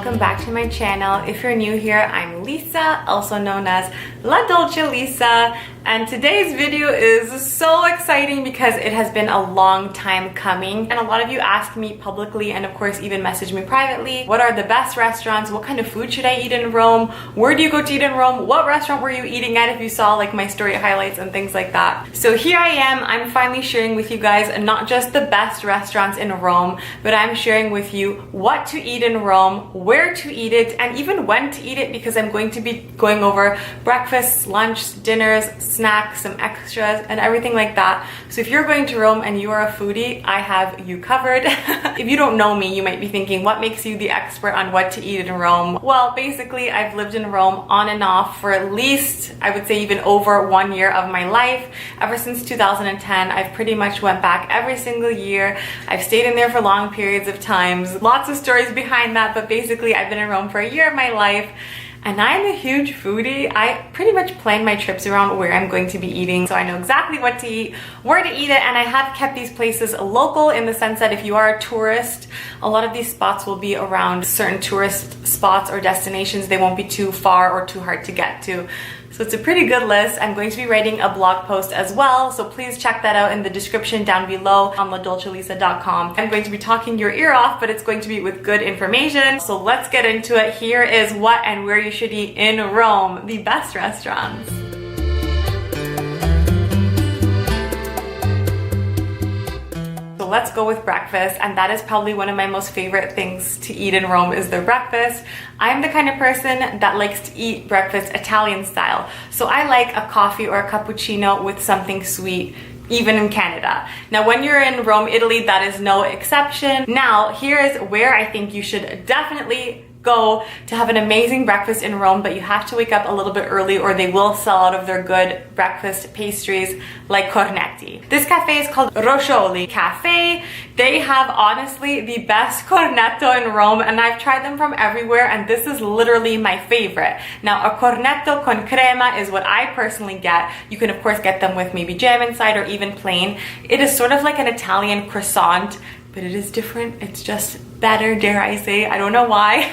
welcome back to my channel. If you're new here, I'm Lisa, also known as La Dolce Lisa, and today's video is so exciting because it has been a long time coming, and a lot of you asked me publicly and of course even messaged me privately, what are the best restaurants, what kind of food should I eat in Rome, where do you go to eat in Rome, what restaurant were you eating at if you saw like my story highlights and things like that. So here I am, I'm finally sharing with you guys not just the best restaurants in Rome, but I'm sharing with you what to eat in Rome, where to eat it, and even when to eat it, because I'm going to be going over breakfasts, lunch, dinners, snacks, some extras, and everything like that. So if you're going to Rome and you are a foodie, I have you covered. If you don't know me, you might be thinking, what makes you the expert on what to eat in Rome? Well, basically, I've lived in Rome on and off for at least, I would say even over 1 year of my life. Ever since 2010, I've pretty much went back every single year. I've stayed in there for long periods of times. Lots of stories behind that, but basically I've been in Rome for a year of my life. And I'm a huge foodie. I pretty much plan my trips around where I'm going to be eating, so I know exactly what to eat, where to eat it, and I have kept these places local in the sense that if you are a tourist, a lot of these spots will be around certain tourist spots or destinations. They won't be too far or too hard to get to. So it's a pretty good list. I'm going to be writing a blog post as well, so please check that out in the description down below on ladolcelisa.com. I'm going to be talking your ear off, but it's going to be with good information. So let's get into it. Here is what and where you should eat in Rome, the best restaurants. Let's go with breakfast, and that is probably one of my most favorite things to eat in Rome is their breakfast. I'm the kind of person that likes to eat breakfast Italian style, so I like a coffee or a cappuccino with something sweet, even in Canada. Now when you're in Rome, Italy, that is no exception. Now here is where I think you should definitely go to have an amazing breakfast in Rome, but you have to wake up a little bit early or they will sell out of their good breakfast pastries like cornetti. This cafe is called Roscioli Cafe. They have honestly the best cornetto in Rome, and I've tried them from everywhere, and this is literally my favorite. Now a cornetto con crema is what I personally get. You can of course get them with maybe jam inside or even plain. It is sort of like an Italian croissant, but it is different. It's just better, dare I say. I don't know why.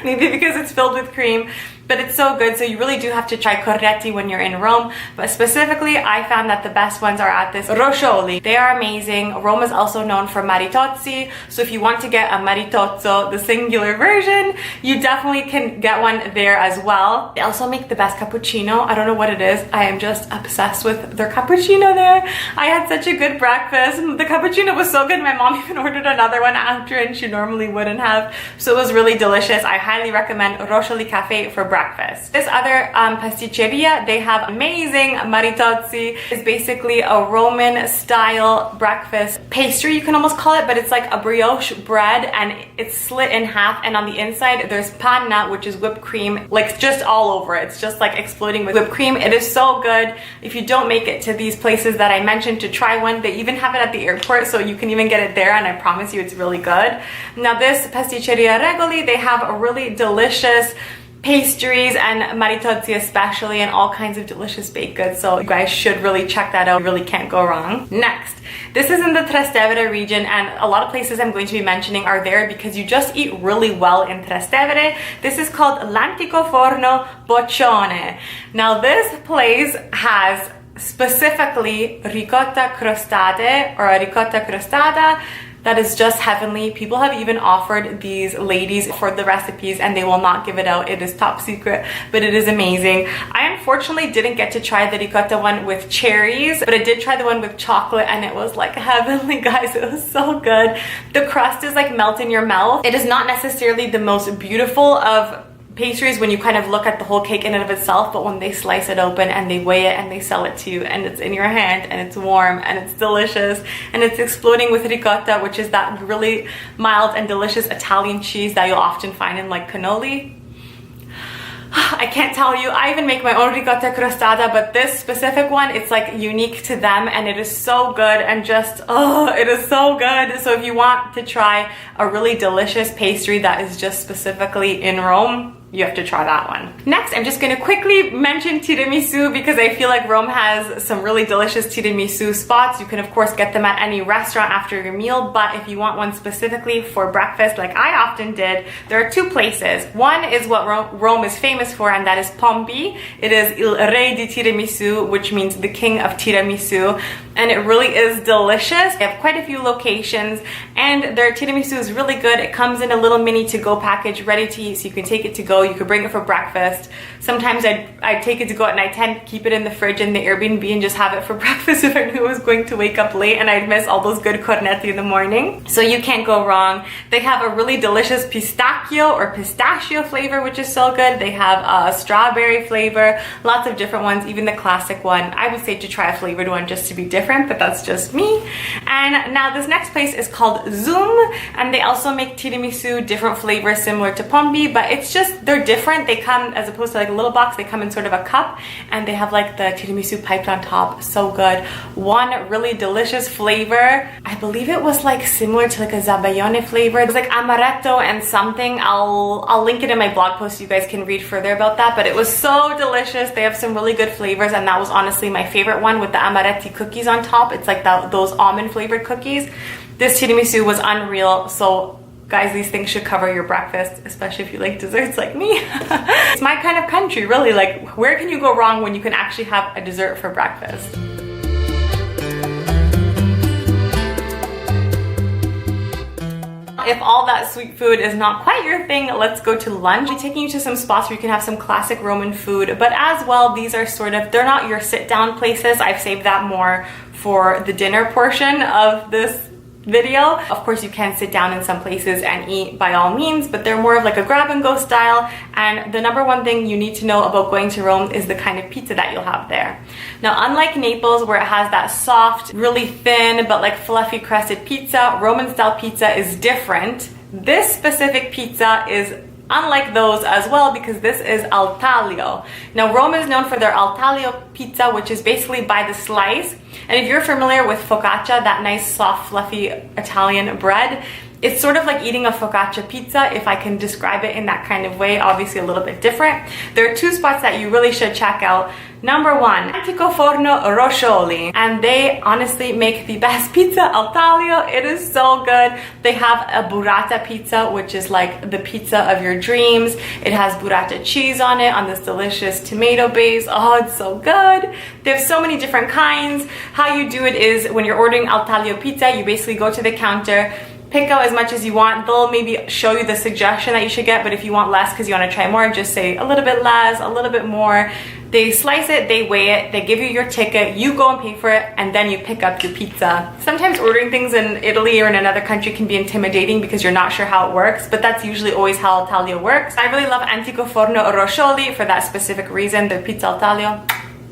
Maybe because it's filled with cream, but it's so good. So you really do have to try cornetti when you're in Rome. But specifically, I found that the best ones are at this Roscioli. They are amazing. Rome is also known for maritozzi. So if you want to get a maritozzo, the singular version, you definitely can get one there as well. They also make the best cappuccino. I don't know what it is. I am just obsessed with their cappuccino there. I had such a good breakfast. The cappuccino was so good. My mom even ordered another one after, and she normally wouldn't have. So it was really delicious. I highly recommend Roscioli Cafe for breakfast. This other pasticceria, they have amazing maritozzi. It's basically a Roman style breakfast pastry, you can almost call it, but it's like a brioche bread and it's slit in half, and on the inside there's panna, which is whipped cream, like just all over it. It's just like exploding with whipped cream. It is so good. If you don't make it to these places that I mentioned to try one, they even have it at the airport, so you can even get it there, and I promise you it's really good. Now this pasticceria Regoli, they have a really delicious pastries and maritozzi especially, and all kinds of delicious baked goods, so you guys should really check that out. You really can't go wrong. Next, this is in the Trastevere region, and a lot of places I'm going to be mentioning are there because you just eat really well in Trastevere. This is called L'Antico Forno Boccione. Now this place has specifically ricotta crostate or a ricotta crostata that is just heavenly. People have even offered these ladies for the recipes and they will not give it out. It is top secret, but it is amazing. I unfortunately didn't get to try the ricotta one with cherries, but I did try the one with chocolate, and it was like heavenly, guys. It was so good. The crust is like melt in your mouth. It is not necessarily the most beautiful of pastries when you kind of look at the whole cake in and of itself, but when they slice it open and they weigh it and they sell it to you and it's in your hand and it's warm and it's delicious and it's exploding with ricotta, which is that really mild and delicious Italian cheese that you'll often find in like cannoli. I can't tell you, I even make my own ricotta crostata, but this specific one, it's like unique to them, and it is so good, and just, oh, it is so good. So if you want to try a really delicious pastry that is just specifically in Rome, you have to try that one. Next, I'm just gonna quickly mention tiramisu because I feel like Rome has some really delicious tiramisu spots. You can of course get them at any restaurant after your meal, but if you want one specifically for breakfast like I often did, there are two places. One is what Rome is famous for, and that is Pompi. It is Il Re di Tiramisu, which means the king of tiramisu, and it really is delicious. They have quite a few locations, and their tiramisu is really good. It comes in a little mini to-go package, ready to eat, so you can take it to go. You could bring it for breakfast. Sometimes I'd take it to go at night time, keep it in the fridge in the Airbnb and just have it for breakfast if I knew I was going to wake up late and I'd miss all those good cornetti in the morning. So you can't go wrong. They have a really delicious pistachio flavor, which is so good. They have a strawberry flavor, lots of different ones, even the classic one. I would say to try a flavored one just to be different, but that's just me. And now this next place is called Zoom, and they also make tiramisu, different flavors similar to Pompi, but it's just, they're different. They come, as opposed to like a little box, they come in sort of a cup, and they have like the tiramisu piped on top. So good. One really delicious flavor, I believe it was like similar to like a Zabaione flavor. It was like amaretto and something. I'll link it in my blog post so you guys can read further about that, but it was so delicious. They have some really good flavors, and that was honestly my favorite one with the amaretti cookies on top. It's like those almond flavored cookies. This tiramisu was unreal. So guys, these things should cover your breakfast, especially if you like desserts like me. It's my kind of country, really. Like, where can you go wrong when you can actually have a dessert for breakfast? If all that sweet food is not quite your thing, let's go to lunch. I'm taking you to some spots where you can have some classic Roman food, but as well, these are sort of, they're not your sit-down places. I've saved that more for the dinner portion of this video. Of course, you can sit down in some places and eat by all means, but they're more of like a grab and go style. And the number one thing you need to know about going to Rome is the kind of pizza that you'll have there. Now, unlike Naples, where it has that soft, really thin, but like fluffy crusted pizza, Roman style pizza is different. This specific pizza is unlike those as well, because this is al taglio. Now, Rome is known for their al taglio pizza, which is basically by the slice. And if you're familiar with focaccia, that nice soft fluffy Italian bread, it's sort of like eating a focaccia pizza, if I can describe it in that kind of way, obviously a little bit different. There are two spots that you really should check out. Number one, Antico Forno Roscioli, and they honestly make the best pizza al taglio. It is so good. They have a burrata pizza, which is like the pizza of your dreams. It has burrata cheese on it, on this delicious tomato base. Oh, it's so good. They have so many different kinds. How you do it is, when you're ordering al taglio pizza, you basically go to the counter, pick out as much as you want. They'll maybe show you the suggestion that you should get, but if you want less because you want to try more, just say a little bit less, a little bit more. They slice it, they weigh it, they give you your ticket, you go and pay for it, and then you pick up your pizza. Sometimes ordering things in Italy or in another country can be intimidating because you're not sure how it works, but that's usually always how al taglio works. I really love Antico Forno Roscioli for that specific reason. Their pizza al taglio,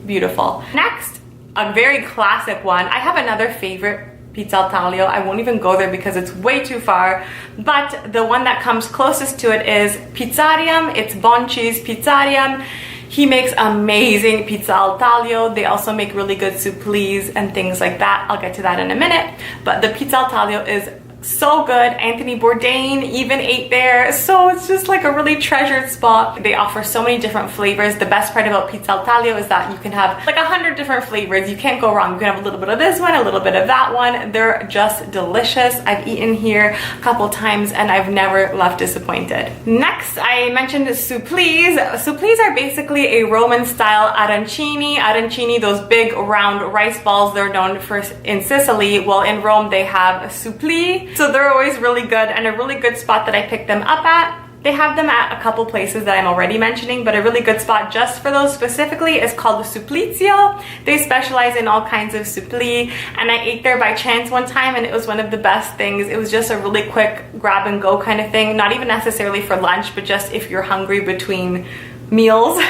beautiful. Next, a very classic one. I have another favorite pizza al taglio. I won't even go there because it's way too far, but the one that comes closest to it is Pizzarium. It's Bonci's Pizzarium. He makes amazing pizza al taglio. They also make really good supplís and things like that. I'll get to that in a minute, but the pizza al taglio is so good. Anthony Bourdain even ate there, so it's just like a really treasured spot. They offer so many different flavors. The best part about pizza al taglio is that you can have like 100 different flavors. You can't go wrong. You can have a little bit of this one, a little bit of that one. They're just delicious. I've eaten here a couple times and I've never left disappointed. Next, I mentioned supplís. Supplís are basically a Roman style arancini. Arancini, those big round rice balls they're known for in Sicily. Well, in Rome they have a supplì. So they're always really good, and a really good spot that I picked them up at. They have them at a couple places that I'm already mentioning, but a really good spot just for those specifically is called the Supplizio. They specialize in all kinds of supplì, and I ate there by chance one time and it was one of the best things. It was just a really quick grab and go kind of thing, not even necessarily for lunch, but just if you're hungry between meals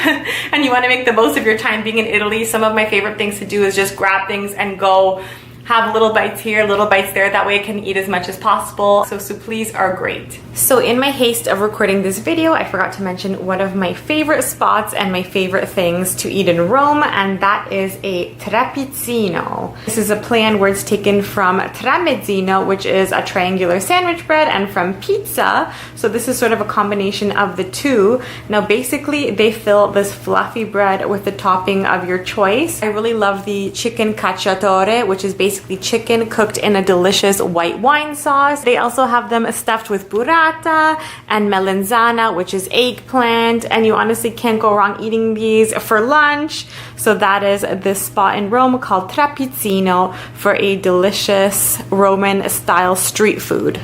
and you want to make the most of your time being in Italy. Some of my favorite things to do is just grab things and go have little bites here, little bites there. That way I can eat as much as possible. So supplís are great. So in my haste of recording this video, I forgot to mention one of my favorite spots and my favorite things to eat in Rome, and that is a trapezzino. This is a play on words taken from tramezzino, which is a triangular sandwich bread, and from pizza. So this is sort of a combination of the two. Now basically they fill this fluffy bread with the topping of your choice. I really love the chicken cacciatore, which is basically chicken cooked in a delicious white wine sauce. They also have them stuffed with burrata and melanzana, which is eggplant, and you honestly can't go wrong eating these for lunch. So that is this spot in Rome called Trapezzino for a delicious Roman style street food.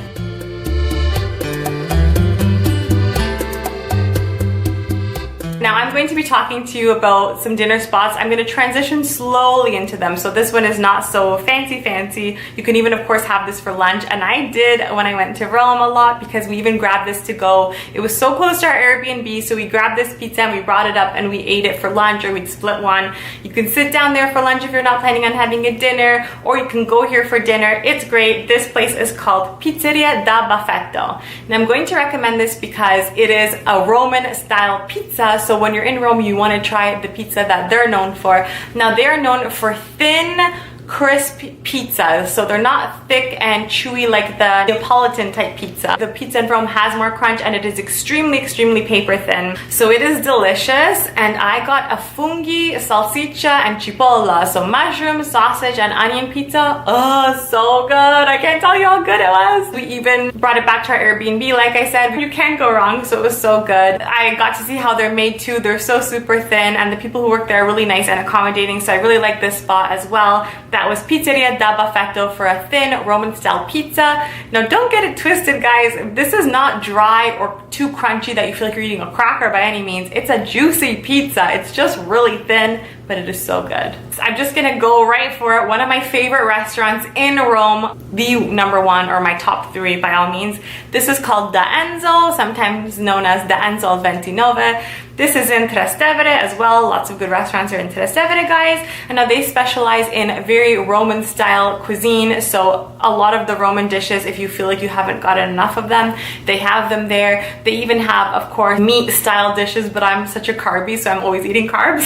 Now I'm going to be talking to you about some dinner spots. I'm going to transition slowly into them. So this one is not so fancy. You can even of course have this for lunch, and I did when I went to Rome a lot because we even grabbed this to go. It was so close to our Airbnb, so we grabbed this pizza and we brought it up and we ate it for lunch, or we'd split one. You can sit down there for lunch if you're not planning on having a dinner, or you can go here for dinner. It's great. This place is called Pizzeria da Baffetto. And I'm going to recommend this because it is a Roman style pizza. So when you're in Rome, you want to try the pizza that they're known for. Now they're known for thin, crisp pizzas, so they're not thick and chewy like the Neapolitan type pizza. The pizza in Rome has more crunch, and it is extremely paper thin, so it is delicious. And I got a funghi, salsiccia, and cipolla, so mushroom, sausage, and onion pizza. Oh, so good. I can't tell you how good it was. We even brought it back to our Airbnb. Like I said, you can't go wrong, so it was so good. I got to see how they're made too. They're so super thin, and the people who work there are really nice and accommodating, so I really like this spot as well. That was Pizzeria da Baffetto for a thin Roman style pizza. Now don't get it twisted, guys. This is not dry or too crunchy that you feel like you're eating a cracker by any means. It's a juicy pizza. It's just really thin, but it is so good. So I'm just gonna go right for it. One of my favorite restaurants in Rome, the number one, or my top three by all means. This is called Da Enzo, sometimes known as Da Enzo al 29. This is in Trastevere as well. Lots of good restaurants are in Trastevere, guys. And now they specialize in very Roman style cuisine. So a lot of the Roman dishes, if you feel like you haven't gotten enough of them, they have them there. They even have, of course, meat style dishes, but I'm such a carby, so I'm always eating carbs.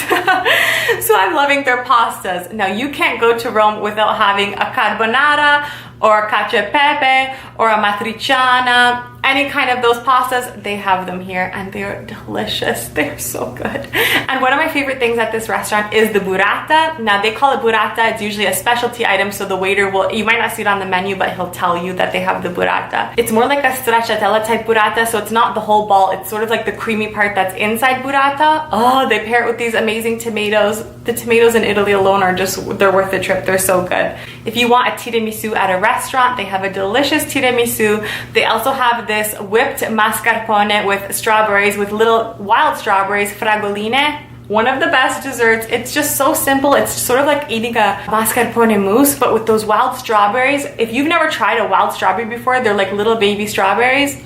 So I'm loving their pastas. Now you can't go to Rome without having a carbonara or a cacio e pepe or a matriciana. Any kind of those pastas, they have them here, and they're delicious. They're so good. And one of my favorite things at this restaurant is the burrata. Now they call it burrata. It's usually a specialty item, so the waiter will, you might not see it on the menu, but he'll tell you that they have the burrata. It's more like a stracciatella type burrata, so it's not the whole ball. It's sort of like the creamy part that's inside burrata. Oh, they pair it with these amazing tomatoes. The tomatoes in Italy alone are just, they're worth the trip. They're so good. If you want a tiramisu at a restaurant, they have a delicious tiramisu. They also have this whipped mascarpone with strawberries, with little wild strawberries, fragoline. One of the best desserts. It's just so simple. It's sort of like eating a mascarpone mousse, but with those wild strawberries. If you've never tried a wild strawberry before, they're like little baby strawberries.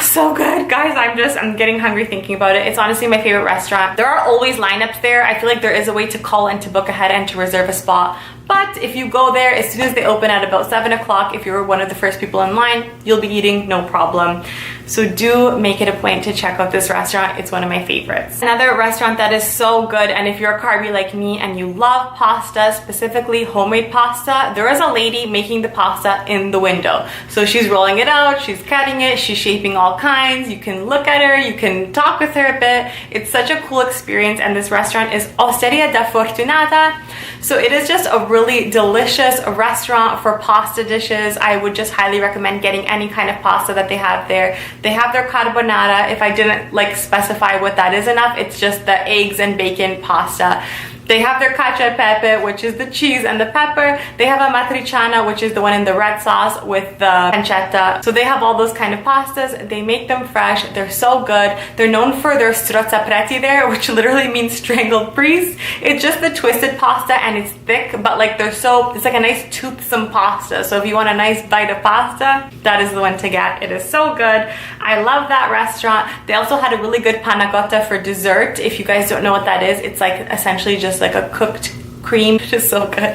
So good, guys. I'm getting hungry thinking about it. It's honestly my favorite restaurant. There are always lineups there. I feel like there is a way to call and to book ahead and to reserve a spot. But if you go there as soon as they open at about 7 o'clock, if you're one of the first people in line, you'll be eating no problem. So do make it a point to check out this restaurant. It's one of my favorites. Another restaurant that is so good, and if you're a carby like me and you love pasta, specifically homemade pasta, there is a lady making the pasta in the window. So she's rolling it out, she's cutting it, she's shaping all kinds. You can look at her, you can talk with her a bit. It's such a cool experience, and this restaurant is Osteria da Fortunata. So it is just a really delicious restaurant for pasta dishes. I would just highly recommend getting any kind of pasta that they have there. They have their carbonara. If I didn't specify what that is enough, it's just the eggs and bacon pasta. They have their cacio e pepe, which is the cheese and the pepper. They have a matriciana, which is the one in the red sauce with the pancetta. So they have all those kind of pastas. They make them fresh. They're so good. They're known for their strozzapreti there, which literally means strangled priest. It's just the twisted pasta, and it's thick, but it's like a nice toothsome pasta. So if you want a nice bite of pasta, that is the one to get. It is so good. I love that restaurant. They also had a really good panna cotta for dessert. If you guys don't know what that is, it's like essentially just like a cooked cream, which is so good.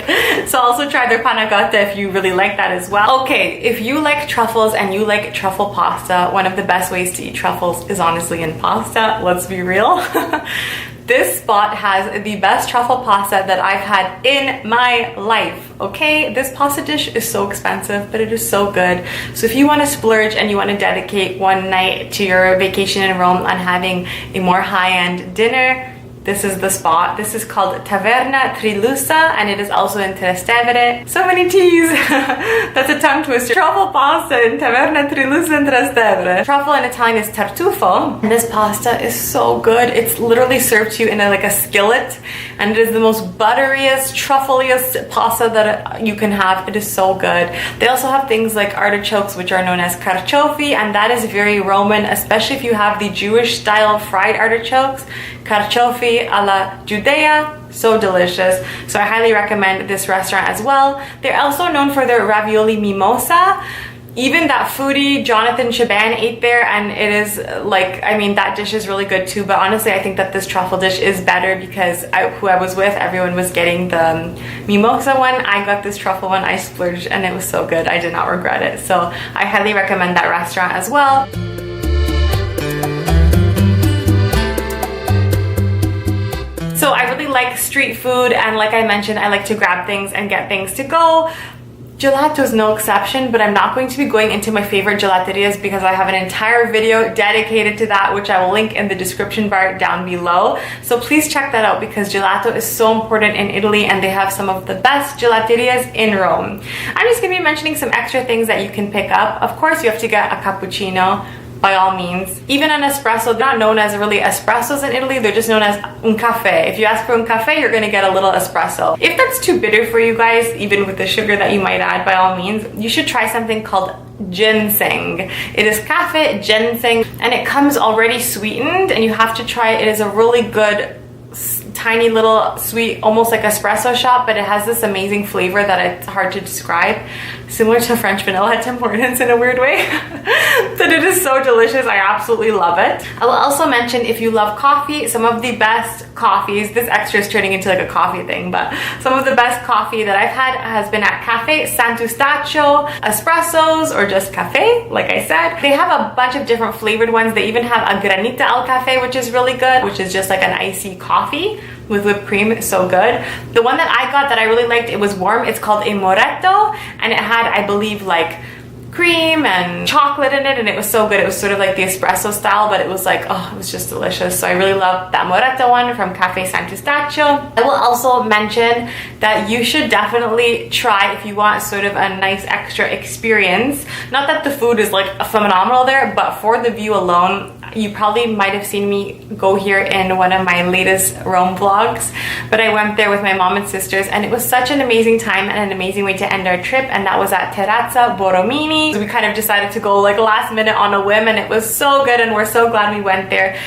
So also try their panna cotta if you really like that as well. Okay, if you like truffles and you like truffle pasta, one of the best ways to eat truffles is honestly in pasta. Let's be real. This spot has the best truffle pasta that I've had in my life, okay? This pasta dish is so expensive, but it is so good. So if you want to splurge and you want to dedicate one night to your vacation in Rome on having a more high-end dinner, this is the spot. This is called Taverna Trilussa, and it is also in Trastevere. So many T's. That's a tongue twister. Truffle pasta in Taverna Trilussa in Trastevere. Truffle in Italian is tartufo. And this pasta is so good. It's literally served to you in like a skillet, and it is the most butteriest, truffleiest pasta that you can have. It is so good. They also have things like artichokes, which are known as carciofi, and that is very Roman, especially if you have the Jewish style fried artichokes. Carciofi alla Judea, so delicious. So I highly recommend this restaurant as well. They're also known for their ravioli mimosa. Even that foodie Jonathan Shaban ate there, and it is like, I mean, that dish is really good too, but honestly I think that this truffle dish is better because who I was with, everyone was getting the mimosa one. I got this truffle one. I splurged and it was so good. I did not regret it. So I highly recommend that restaurant as well. So I really like street food, and like I mentioned, I like to grab things and get things to go. Gelato is no exception, but I'm not going to be going into my favorite gelaterias because I have an entire video dedicated to that, which I will link in the description bar down below. So please check that out because gelato is so important in Italy, and they have some of the best gelaterias in Rome. I'm just going to be mentioning some extra things that you can pick up. Of course, you have to get a cappuccino. By all means. Even an espresso, they're not known as really espressos in Italy, they're just known as un caffè. If you ask for un caffè, you're gonna get a little espresso. If that's too bitter for you guys, even with the sugar that you might add, by all means, you should try something called ginseng. It is caffè ginseng, and it comes already sweetened, and you have to try it. It is a really good tiny little sweet, almost like espresso shot, but it has this amazing flavor that it's hard to describe. Similar to French vanilla at Tim Hortons in a weird way. But it is so delicious. I absolutely love it. I will also mention, if you love coffee, some of the best coffees, this extra is turning into like a coffee thing, but some of the best coffee that I've had has been at Caffè Sant'Eustachio, espressos, or just cafe, like I said. They have a bunch of different flavored ones. They even have a granita al caffè, which is really good, which is just like an icy coffee with whipped cream. It's so good. The one that I got that I really liked, it was warm, it's called a moretto, and it had, I believe, like cream and chocolate in it, and it was so good. It was sort of like the espresso style, but it was like, oh, it was just delicious. So I really love that moretto one from Caffè Sant'Eustachio. I will also mention that you should definitely try, if you want sort of a nice extra experience, not that the food is like phenomenal there, but for the view alone, you probably might have seen me go here in one of my latest Rome vlogs, but I went there with my mom and sisters, and it was such an amazing time and an amazing way to end our trip, and that was at Terrazza Borromini. So we kind of decided to go like last minute on a whim, and it was so good, and we're so glad we went there.